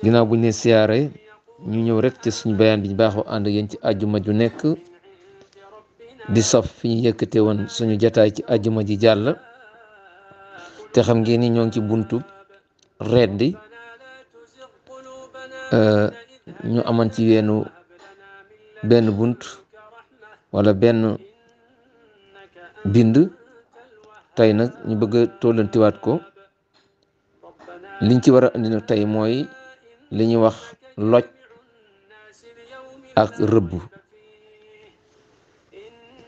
ginnaaw bu ñu ne siyaare ñu ñëw rek ci suñu bayaan bi ñu baaxoo ànd yéen ci àjjuma ju nekk di sof fi ñu yëkkate woon suñu jataay ci àjjuma ji jàll te xam ngeen ni ñoo ngi ci buntu rendi ñu aman ci benn bunt wala benn bind tey nag ñu bëgg a tollantiwaat ko liñ ci war a andi nag tey mooy li ñuy wax loj ak rëbb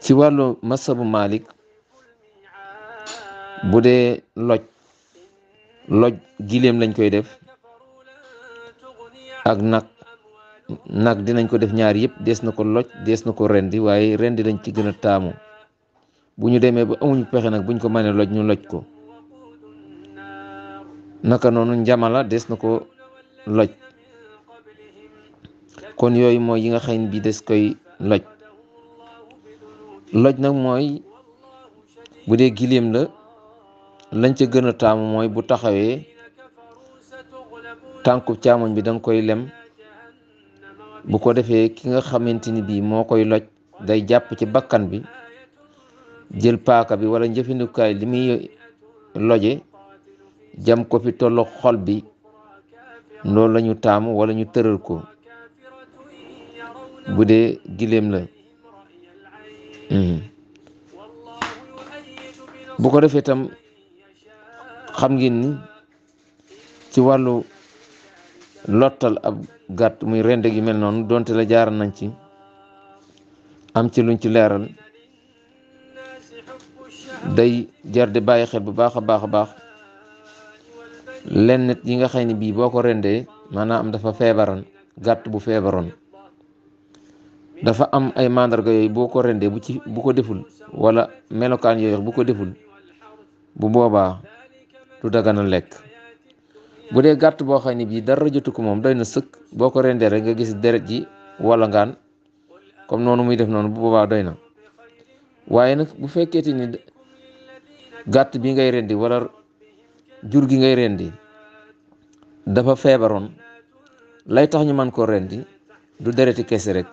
ci wàllu masabu Malik bu dee loj giléem lañ koy def ak nag dinañ ko def ñaar yëpp dees na ko loj dees na ko rendi waaye rendi lañ ci gën a taamu bu ñu demee ba amuñu pexe nag buñ ko mënee loj ñu loj ko naka noonu njamala des na ko loj kon yooyu mooy yi nga xam ne bii des koy loj nag mooy bu dee giléem la lañ ca gën a taamu mooy bu taxawee tànku càmmoñ bi danga koy lem bu ko defee ki nga xamante ni bii moo koy loj day jàpp ci bakkan bi jël paaka bi wala njëfandikukaay li muy loje jam ko fi tollo xol bi loolu lañu taamu wala ñu tëral ko bu dee giléem la bu ko defee tam xam ngeen ni ci wàllu lottal ab gàtt muy rende gi mel noonu donte la jaar nañ ci am ci luñ ci leeral day jar di bàyyi xel bu baax a baax lenn nit yi nga xam ne bii boo ko rendee maanaam dafa feebaran gàtt bu feebaroon dafa am ay mandarga yooyu boo ko rendee bu ko deful wala melokaan yooyu bu ko deful bu boobaa du dagana lekk bu dee gàtt boo xam ne bii dara jotu ko moom doy na sëkk boo ko rendee rek nga gis deret ji wala ngaan comme noonu muy def noonu bu boobaa doy na waaye nag bu fekkee ni gàtt bi ngay rendi wala jur gi ngay rendi dafa feebaroon lay tax ñu mën koo rendi du dereti kese rek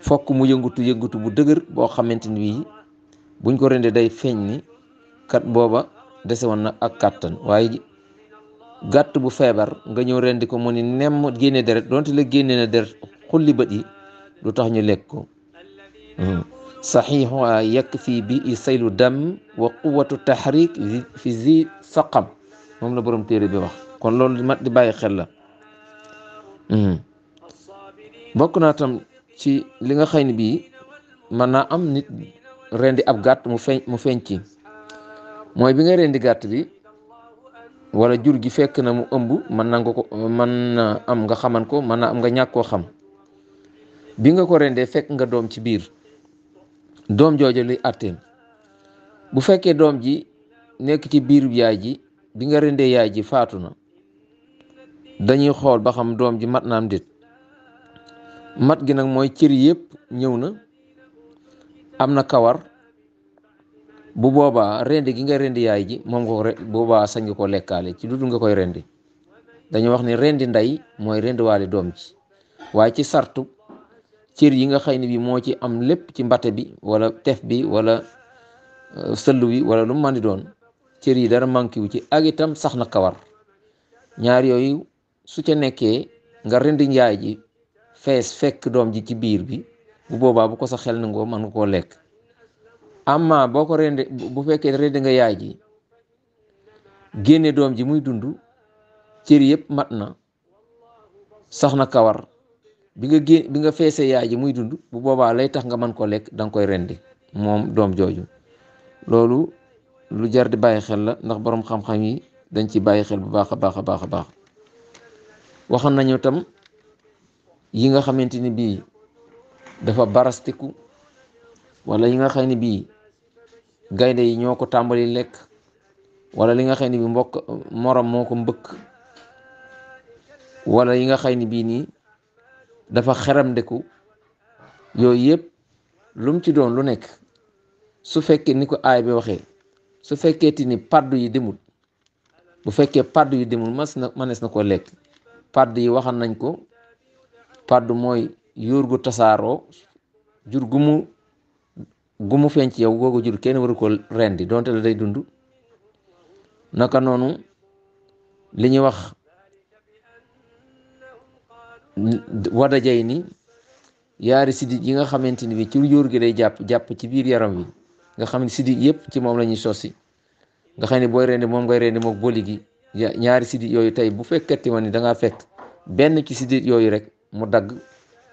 fokk mu yëngutu bu dëgër boo xamante ni bii buñ ko rendee day feeñ ni kat booba dese woon na ak kàttan waaye gàtt bu feebar nga ñëw rendi ko mu ni nemm génne deret donte la génne na deret xulli bët yi du tax ñu lekk ko saxiixu yakfi bi i saylu dam wa quwatu tahrik fi zi saqam moom la borom téere bi wax kon loolu mat di bàyyi xel la bokk naa tam ci li nga xëy ni bii mën naa am nit rendi ab gàtt mu feeñ ci mooy bi nga rendi gàtt bi wala jur gi fekk na mu ëmb mën na am nga xaman ko mën na am nga ñàkk koo xam bi nga ko rendee fekk nga doom ci biir doom jooju li atteem bu fekkee doom ji nekk ci biir yaay ji bi nga rendee yaay ji faatu na dañuy xool ba xam doom ji mat na am déet mat gi nag mooy cër yëpp ñëw na am na kawar bu boobaa rendi gi nga rendi yaay ji moom nga ko boobaa sañ nga ko lekkaale ci dudu nga koy rendi dañu wax ni rendi ndey mooy rendi waale doom ji waaye ci sartu cër yi nga xëy ni bi moo ci am lépp ci mbate bi wala tef bi wala sëllu wi wala lu mu mën di doon cër yi dara manqué wu ci ak itam sax na kawar ñaar yooyu su ca nekkee nga rendi yaay ji fees fekk doom ji ci biir bi bu boobaa bu ko sa xel nangoo mën nga koo lekk amma boo ko rendi bu fekkee rendi nga yaay ji génne doom ji muy dund cër yëpp mat na sax na kawar bi nga feesee yaay ji muy dund bu boobaa lay tax nga mën ko lekk danga koy rendi moom doom jooju loolu lu jar di bàyyi xel la ndax boroom xam-xam yi dañ ci bàyyi xel bu baax a baax a baax a baax waxoon nañu tam yi nga xamante ni bii dafa barastiku wala yi nga xam ne bii gaynde yi ñoo ko tàmbali lekk wala li nga xam ne bii morom moo ko mbëkk wala yi nga xam ne bii nii dafa xeram ndeku yooyu yëpp lu mu ci doon lu nekk su fekkee ni ko aay bi waxee su fekkee ti ni paddu yi demul bu fekkee paddu yi demul manees na koo lekk padd yi waxan nañ ko. padd mooy yóor gu tasaaroo jur gu mu feeñ ci yow googu jur kenn waru ko rendi donte la day dund. naka noonu li ñuy wax wadajay ni yaari sidit yi nga xamante ni bi ci yóor gi day jàpp ci biir yaram wi nga xam ne sidit yëpp ci moom la ñuy sosi nga xam ne booy rendi moom ngay rendi mook boli gi ñaari sidit yooyu tey bu fekkati ma ni da ngaa fekk benn ci sidit yooyu rek mu dagg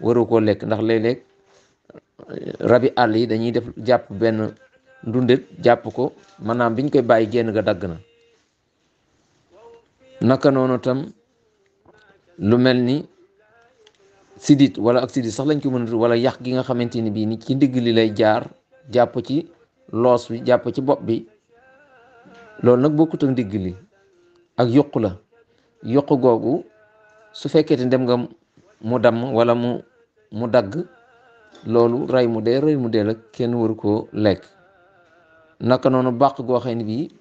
waru koo lekk ndax léeg-léeg rabi àll yi dañuy def jàpp benn ndundet jàpp ko maanaam biñ koy bàyyi génn nga dagg na. naka noonu tam lu mel ni sidit wala ak sidit sax lañ ko mën a wala yax gi nga xamante ni bii ni ci ndigg li lay jaar jàpp ci loos bi jàpp ci bopp bi loolu nag bokkut ak ndigg li ak yokku la yokku googu su fekkee te dem nga mu damm wala mu dagg loolu rey mu dee la kenn waru koo lekk. naka noonu bàq goo xam ne bii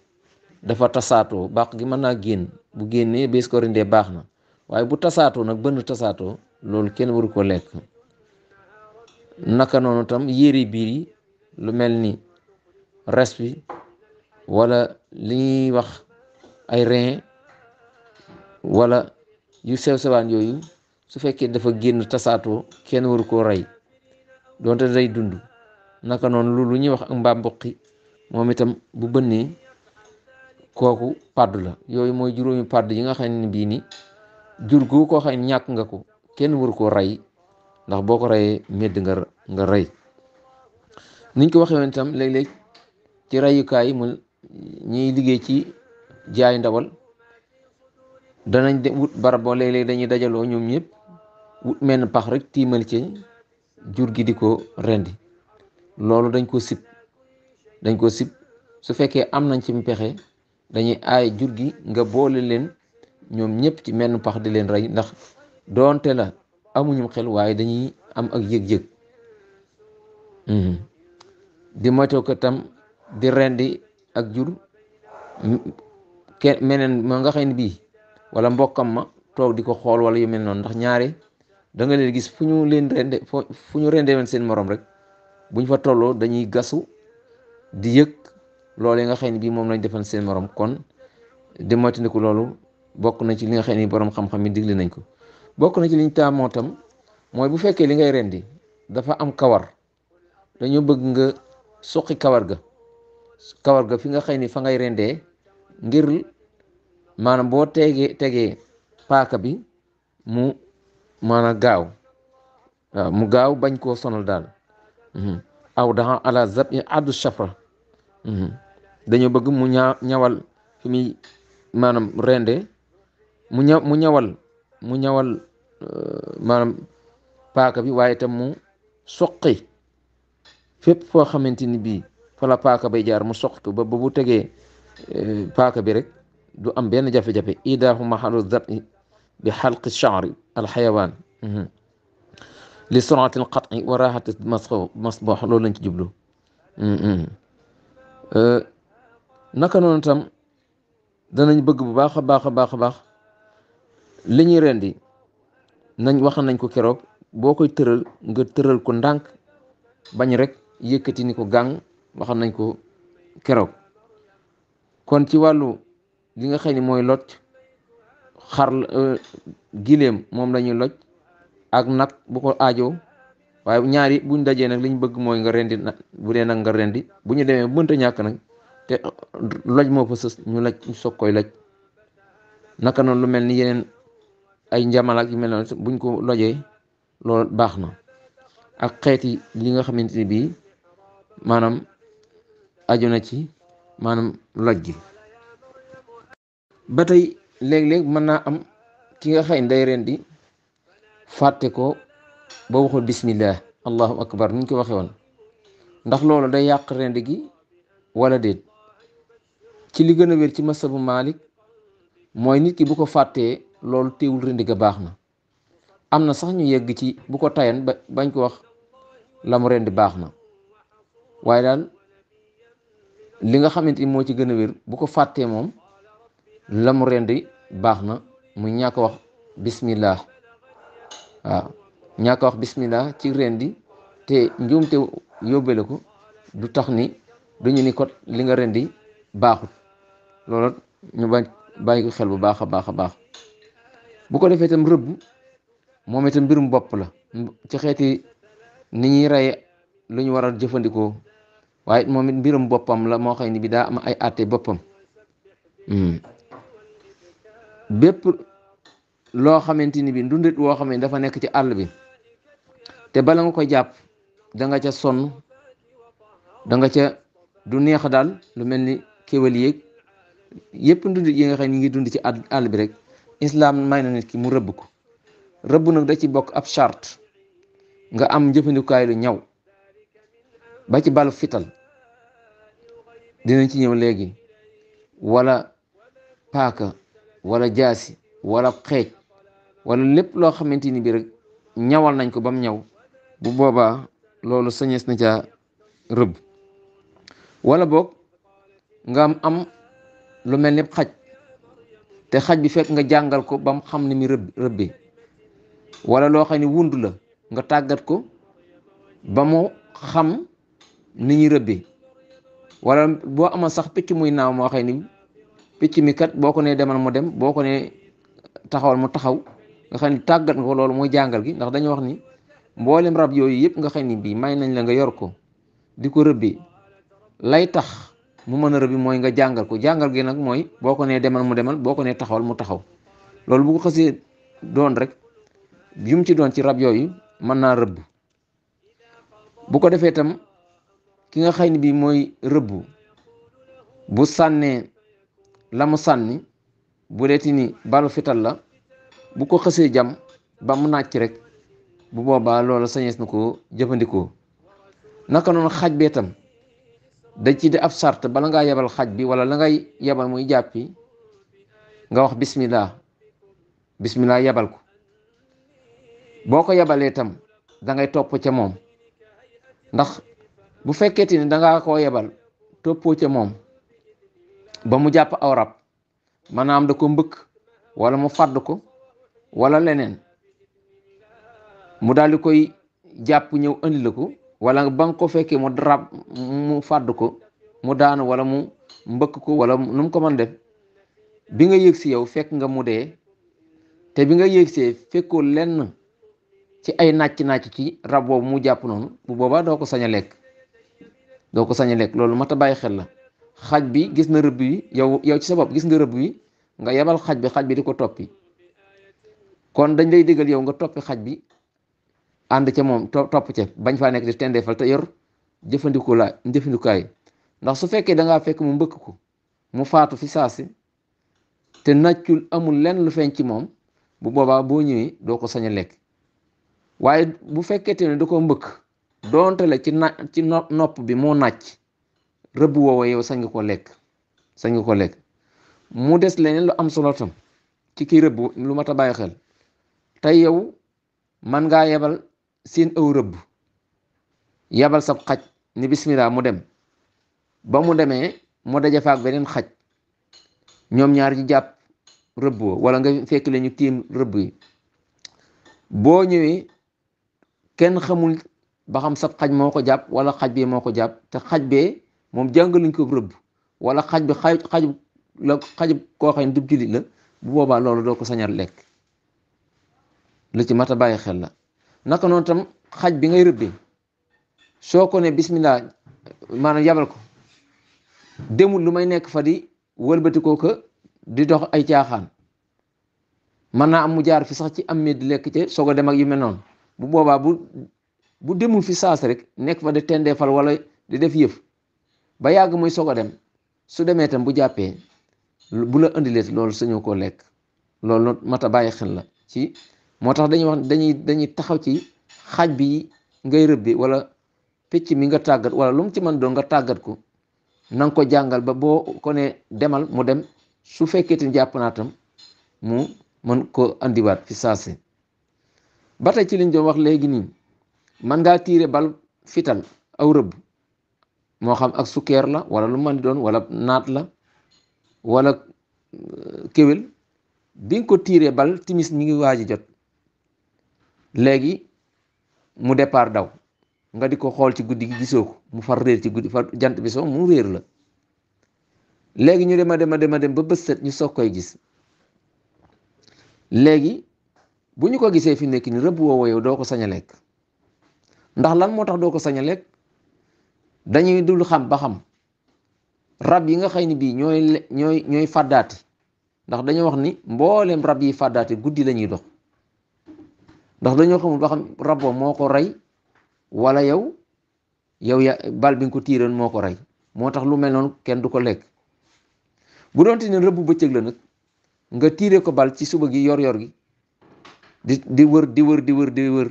dafa tasaatoo bàq gi mën naa génn bu génnee bés ko rendee baax na waaye bu tasaatoo nag bënn tasaatoo loolu kenn waru koo lekk. naka noonu tam yére biir yi lu mel ni res bi wala li ñuy wax ay rein wala yu sew sewaan yooyu su fekkee dafa génn tasaatoo kenn waru koo rey donte day dund. naka noonu lu ñuy wax ak mbaam mboqi moom itam bu bënnee kooku padd la. yooyu mooy juróomi padd yi nga xam ne bii ni jur gu koo xam ne ñàkk nga ko kenn waru koo rey ndax boo ko reyee medd nga rey. niñ ko waxee woon itam léeg-léeg ci reyukaay mu ñiy liggéey ci jaay ndawal danañ wut barab boo léeg-léeg dañuy dajaloo ñoom ñëpp wut menn pax rek tiimal ci jur gi di ko rendi loolu dañ ko sib su fekkee am nañ ci pexe dañuy aay jur gi nga boole leen ñoom ñëpp ci menn pax di leen rey ndax doonte la amuñu xel waaye dañuy am ak yëg-yëg. di moytoo ko tam di rendi ak jur meneen ma nga xam ne bii wala mbokkam ma toog di ko xool wala yu mel noonu ndax ñaare da nga leen gis fu ñu rendee woon seen morom rek buñ fa tolloo dañuy gasu di yëg loolu yi nga xam ne bii moom lañ defal seen morom kon di moytandiku loolu bokk na ci li nga xam ne borom xam-xam yi digle nañ ko. bokk na ci liñ taamoo tam mooy bu fekkee li ngay rendi dafa am kawar dañoo bëgg nga suqi kawar ga fi nga xam ni fa ngay rendee ngir maanaam boo tegee paaka bi mu maanaam gaaw mu gaaw bañ koo sonal daal. aw daxa ala zab i addu shafra dañoo bëgg mu ñawal fi muy maanaam rende mu ñawal maanaam paaka bi waaye tam mu soqi fépp foo xamante ni bii fa la paaka bay jaar mu soqi ko ba bu tegee paaka bi rek du am benn jafe-jafe. idaahu mahalu zabi bi xalqi chaari alxayawaan li surati alqat'i wa raxati masbox loolu lañ ci jublu. naka noonu tam danañ bëgg bu baax a baax li ñuy rendi wax nañ ko keroog boo koy tëral nga tëral ko ndànk bañ rek yëkkati ni ko gàng wax nañ ko keroog. kon ci wàllu li nga xam ne mooy loj xar gileem moom la ñuy loj ak nag bu ko aajo waaye ñaari buñ dajee nag liñ bëgg mooy nga rendi bu dee nag nga rendi bu ñu demee mënta ñàkk nag te loj moo fa sës ñu soog koy loj. naka noonu lu mel ni yeneen ay njamal ak yu mel noonu buñ ko lojee loolu baax na ak xeeti li nga xamante ni bii maanaam aju na ci maanaam loj gi. ba tey léeg-léeg mën naa am ki nga xëy day rendi fàtte ko ba waxul bismillah allahu akbar niñ ko waxee woon ndax loolu day yàq rendi gi wala déet. ci li gën a wér ci masabu Malik mooy nit ki bu ko fàttee loolu teewul rendi ga baax na. am na sax ñu yegg ci bu ko tayan bañ ko wax la mu rendi baax na waaye daal li nga xamante ni moo ci gën a wér bu ko fàttee moom la mu rendi baax na muy ñàkk wax bismillah. waaw ñàkk a wax bismillah ci rendi te njuumte yóbbale ko du tax ni duñu ni kot li nga rendi baaxut. loolu ñu bàyyi ko xel bu baax a baax a baax. bu ko defee itam rëbb moom itam mbirum bopp la ci xeeti ni ñuy rey lu ñu war a jëfandikoo, waaye moom it mbirum boppam la moo xam ne bi daa am ay àtte boppam. bépp loo xamante ni bi ndundit woo xam ne dafa nekk ci àll bi te bala nga ko jàpp da nga ca sonn, da nga ca du neex daal, lu mel ni kéwél yéeg yépp ndundit yi nga xam ne ñu ngi dund ci àll bi rek islam may na nit ki mu rëbb ko. rëbb nag da ci bokk ab charte nga am jëfandikukaay lu ñaw ba ci balu fital dinañ ci ñëw léegi, wala paaka wala jaasi wala xeej wala lépp loo xamante ni bi rek ñawal nañ ko ba mu ñaw, bu boobaa loolu sañees na ca rëbb. wala boog nga am lu mel ni xaj te xaj bi fekk nga jàngal ko ba mu xam ni mi rëbbi, wala loo xam ne wund la nga tàggat ko ba mu xam ni ñuy rëbbi, wala boo amoon sax picc muy naaw moo xam ni picc mi kat boo ko nee demal mu dem, boo ko nee taxawal mu taxaw, nga xam ni tàggat nga ko. loolu mooy jàngal gi, ndax dañu wax ni mboolem rab yooyu yëpp nga xam ni bii may nañ la nga yor ko di ko rëbbi, lay tax mu mën a rëbbi mooy nga jàngal ko. jàngal gi nag mooy boo ko nee demal mu demal, boo ko nee taxawal mu taxaw. loolu bu ko xësee doon rek yum ci doon ci rab yooyu mën naa rëbb. bu ko defee tam ki nga xëy ni bii mooy rëbb bu sànnee la mu sànni, bu deeti ni balu fital la, bu ko xësee jam ba mu nàcc rek bu boobaa loola sañees na ko jëfandikoo. naka noonu xaj bee tam dañ ci di ab sart bala ngaa yebal xaj bi wala la ngay yebal muy jàppi nga wax bismillah yebal ko. boo ko yebalee tam da ngay topp ca moom, ndax bu fekketi ni dangaa koo yebal toppoo ca moom ba mu jàpp aw rab, maanaam da ko mbëkk wala mu fàdd ko wala leneen, mu daal di koy jàpp ñëw andi la ko, wala ba nga ko fekkee mu rab mu fàdd ko mu daanu wala mu mbëkk ko wala nu mu ko mën def, bi nga yëg si yow fekk nga mu dee, te bi nga yëg see fekkoo lenn ci ay nàcc ci rab boobu mu jàpp noonu, bu boobaa doo ko sañ a lekk. loolu mat a bàyyi xel la. xaj bi gis na rëbb yi, yow ci sa bopp gis nga rëbb yi, nga yebal xaj bi di ko toppi, kon dañ lay digal yow nga toppi xaj bi ànd ca moom topp ca, bañ faa nekk di tendeefal te yor jëfandikukaay. ndax su fekkee da ngaa fekk mu mbëkk ko mu faatu fi saasi te nàccul amul lenn lu feeñ ci moom, bu boobaa boo ñëwee doo ko sañ a lekk. waaye bu fekkee te ne da ko mbëkk doonte la ci nopp bi moo nàcc, rëbb woowa yow sañ nga ko lekk. mu des leneen lu am solo tam ci kii rëbb, lu mat a bàyyi xel. tey yow man ngaa yebal seen aw rëbb, yebal sab xaj ni bismillah mu dem, ba mu demee mu daje faak beneen xaj, ñoom ñaar ci jàpp rëbb woo, wala nga fekk la ñu tiim rëbb yi. boo ñëwee kenn xamul ba xam sab xaj moo ko jàpp wala xaj bee moo ko jàpp, te xaj bee moom jàngaluñ ko rëbb, wala xaj bi xajub koo xam ne du jullit la, bu boobaa loolu doo ko sañal lekk. lu ci mat a bàyyi xel la. naka noonu tam xaj bi ngay rëbbee soo ko ne bismillah maanaam yabal ko, demul lu may nekk fa di wëlbati ko di dox ay caaxaan, mën naa am mu jaar fi sax ci am di lekk ca soog a dem ak yu mel noonu. bu boobaa bu demul fi saas rek nekk fa di tendeefal wala di def yëf ba yàgg muy soog a dem, su demee tam bu jàppee bu la indileet loolu sañoo koo lekk. loolu mat a bàyyi xel la ci. moo tax dañuy wax dañuy taxaw ci xaj bi ngay rëbbi wala picc mi nga tàggat wala lu mu ci mën doon nga tàggat ko, na nga ko jàngal ba boo ko ne demal mu dem, su fekkee te jàpp naa tam mu mën ko andiwaat fi saase. ba tey ci liñ doon wax léegi nii, man ngaa tiire bal fital aw rëbb, moo xam ak sukkeer la wala lu mën di doon, wala naat la wala kéwél, bi nga ko tiiree bal timis mi ngi waaj a jot léegi mu départ daw nga di ko xool ci guddi gi gisoo ko mu far réer ci guddi far jant bi soo mu réer la léegi ñu dem ba bët set ñu soog koy gis léegi bu ñu ko gisee fi nekk ni rëbb woowu yow doo ko sañ a lekk ndax lan moo tax doo ko sañ a lekk dañuy dul xam ba xam rab yi nga xëy ni bii ñooy fàddaati ndax dañoo wax ni mbooleem rab yi fàddaati guddi la ñuy dox ndax dañoo xamul ba xam rab boobu moo ko rey wala yow ya bal bi nga ko tiiroon moo ko rey moo tax lu mel noonu kenn du ko lekk bu doonte ne rëbb bëccëg la nag nga tiire ko bal ci suba gi yor gi di wër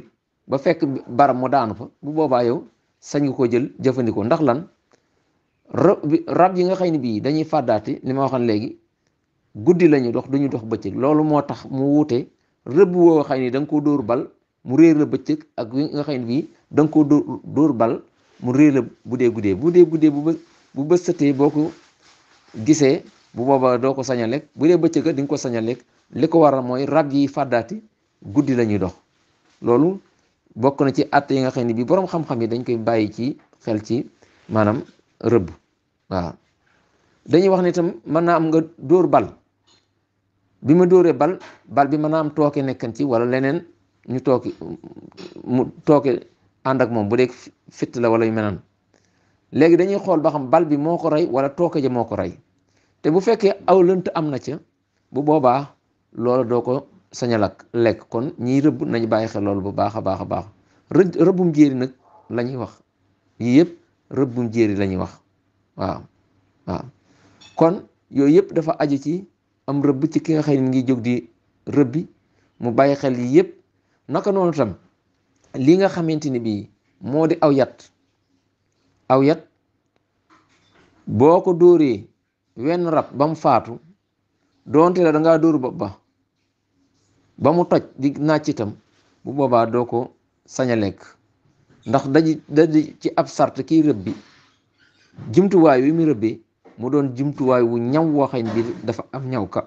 ba fekk baram mu daanu fa bu boobaa yow sañ nga ko jël jëfandikoo ndax lan rab yi nga xëy ni bii dañuy fàddaati li ma waxoon léegi guddi la ñuy dox duñu dox bëccëg loolu moo tax mu wuute rëbb woo xëy ni da nga ko dóor bal mu réer la bëccëg ak wi nga xëy ni bii da nga ko dóor bal mu réer la bu dee guddee bu bës sëtee boo ko gisee bu boobaa doo ko sañ a lekk bu dee bëccëg di nga ko sañ a lekk li ko waral mooy rab yi fàddaati guddi la ñuy dox loolu bokk na ci àtte yi nga xam ne bii boroom xam-xam yi dañ koy bàyyi ci xel ci maanaam rëbb waaw dañuy wax ne itam mën naa am nga dóor bal bi ma dóoree bal bi mën naa am tooke nekkan ci wala leneen ñu tooke ànd ak moom bu dee fitt la wala yu mel noonu léegi dañuy xool ba xam bal bi moo ko rey wala tooke ja moo ko rey te bu fekkee aw lënt am na ca bu boobaa loolu doo ko sañ a lekk kon ñiy rëbb nañu bàyyi xel loolu bu baax a baax rëbbum jéeri nag la ñuy wax yii yëpp rëbbum jéeri la ñuy wax waaw kon yooyu yëpp dafa aju ci am rëbb ci ki nga xam ne mi ngi jóg di rëbbi mu bàyyi xel yi yëpp naka noonu tam li nga xamante ni bii moo di aw yat boo ko dóoree wenn rab ba mu faatu doonte la dangaa dóoru ba mu toj di nàcc itam bu boobaa doo ko sañ a lekk ndax daji ci ab sart kiy rëbbi jumtuwaay wi mu rëbbee mu doon jumtuwaay wu ñaw waxañ bi dafa am ñaw ka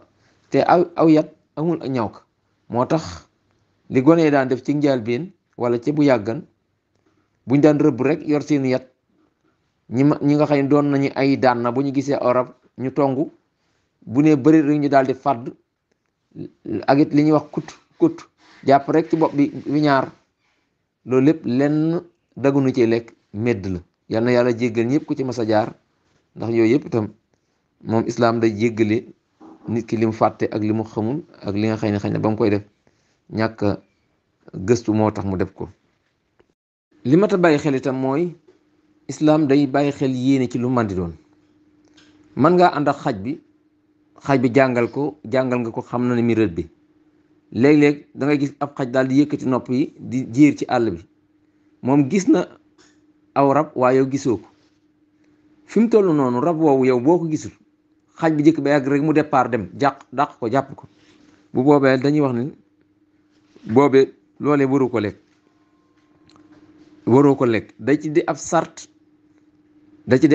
te aw yat amul ñaw ka moo tax li gone yi daan def ci njëlbéen wala ci bu yàggan buñ daan rëbb rek yor seenu yat ñi nga xam ne doon nañu ay daan na bu ñu gisee aw rab ñu tongu bu ne bëri rek ñu daal di fàdd ak it li ñuy wax kut jàpp rek ci bopp bi wiñaar loolu lépp lenn dagunu ci lekk medd la yal na yàlla jéggal ñëpp ku ci mas a jaar ndax yooyu yëpp itam moom islaam day jéggale nit ki li mu fàtte ak li mu xamul ak li nga xëy ne ba mu koy def ñàkk gëstu moo tax mu def ko. li mat a bàyyi xel itam mooy islaam day bàyyi xel yéene ci lu man di doon man ngaa ànd ak xaj bi jàngal nga ko xam na ne mi rëdd bi léeg-léeg da ngay gis ab xaj daal di yëkkati nopp yi di jiir ci àll bi moom gis na aw rab waaye yow gisoo ko fi mu toll noonu rab woowu yow boo ko gisul xaj bi jëkk ba yàgg rek mu départ dem dàq ko jàpp ko bu boobee dañuy wax ni boobee loolee waroo ko lekk da ci di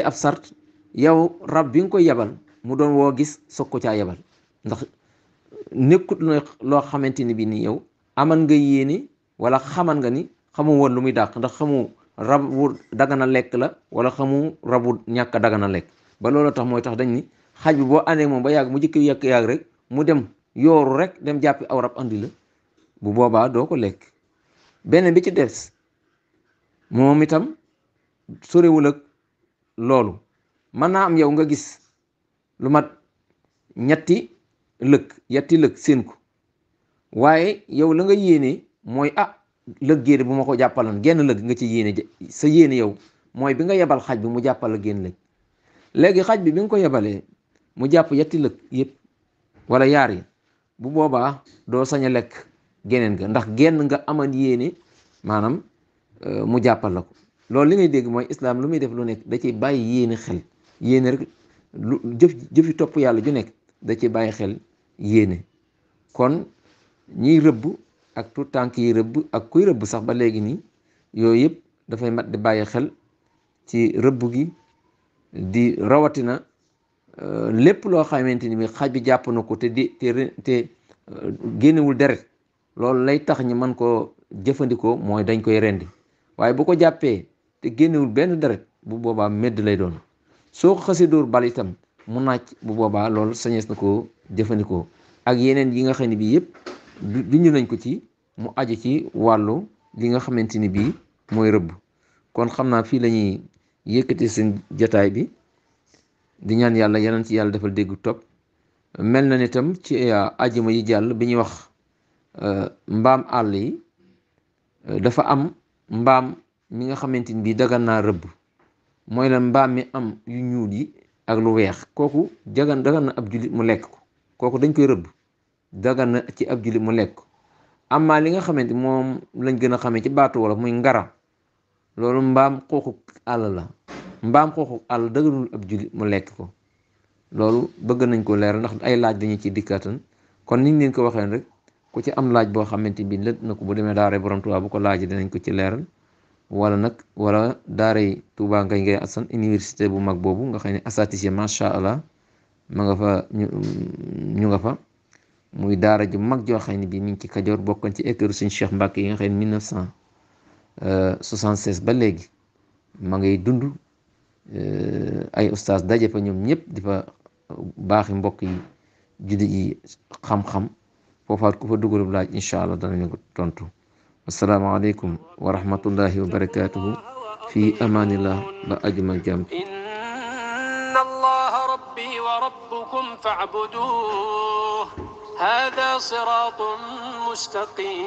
ab sart yow rab bi nga koy yebal mu doon woo gis soog ko caa yebal ndax nekkut loo xamante ni bi ni yow aman nga yéene wala xaman nga ni xamu woon lu muy dàq ndax xamu rab wu dagana lekk la wala xamu rabu ñàkk a dagana lekk ba loolu tax mooy tax dañ ni xaj bi boo àndee moom ba yàgg mu jëkk yàgg rek mu dem yooru rek dem jàppi aw rab andi la bu boobaa doo ko lekk. beneen bi ci des moom itam sorewul ak loolu mën naa am yow nga gis lu mat ñetti lëg seen ko waaye yow la nga yéene mooy lëg génne bu ma ko jàppalan genn lëg nga ci yéene sa yéene yow mooy bi nga yebal xaj bi mu jàppal la génn lëg léegi xaj bi nga ko yebalee mu jàpp yetti lëg yëpp wala yaar yi bu boobaa doo sañ a lekk geneen ga ndax genn nga aman yéene maanaam mu jàppal la ko loolu li ngay dégg mooy islaam lu muy def lu nekk da ciy bàyyi yéene xel yéene rek lu jëfi topp yàlla ju nekk da ciy bàyyi xel yéene kon ñiy rëbb ak tout tànk yi rëbb ak kuy rëbb sax ba léegi nii yooyu yëpp dafay mat di bàyyi xel ci rëbb gi di rawatina lépp loo xamante ni bi xaj bi jàpp na ko te génnewul deret loolu lay tax ñi mën koo jëfandikoo mooy dañ koy rendi waaye bu ko jàppee te génnewul benn deret bu boobaa medd lay doon soo ko xasee dóor bal itam mu naaj bu boobaa loolu sañees na koo jëfandikoo ak yeneen yi nga xam ne bii yëpp bind nañ ko ci mu aju ci wàllu li nga xamante ni bii mooy rëbb kon xam naa fii la ñuy yëkkati seen jataay bi di ñaan yàlla yeneen ci yàlla defal dégg topp mel na ni tam ci ajuma yi jàll bi ñuy wax mbaam àll yi dafa am mbaam mi nga xamante ni bii dagan naa rëbb mooy la mbaam mi am yu ñuul yi ak lu weex kooku dagan na ab jullit mu lekk ko kooku dañ koy rëbb dagan na ci ab jullit mu lekk ko amma li nga xamante moom lañ gën a xamee ci baatu wolof muy ngara loolu mbaam xooxu àll la mbaam xooxu àll daganul ab jullit mu lekk ko loolu bëgg nañ ko leeral ndax ay laaj dañu ci dikkaatan kon niñ leen ko waxee rek ku ci am laaj boo xamante bi lët na ko bu demee daara Borom Tuubaa bu ko laajee dinañ ko ci leeral wala daaray Touba Ngay Assane université bu mag boobu nga xam ne asatise macha allah ma nga fa ñu nga fa muy daara ju mag joo xam ne bii mi ngi ci Kajoor bokkoon ci école suñu Cheikh Mbacke yi nga xam ne 1976 ba léegi ma ngay dund ay ustaas daje fa ñoom ñëpp di fa baaxi mbokk yi jullit yi xam-xam foofaat ku fa dugalub laaj incha allah danañu ko tontu asalaamaaleykum wa rahmatullahi wa barakatuhu fi amanillah ba ajuma jàmm inna allaha rabbi wa rabbukum fa'buduhu hada siratun mustaqim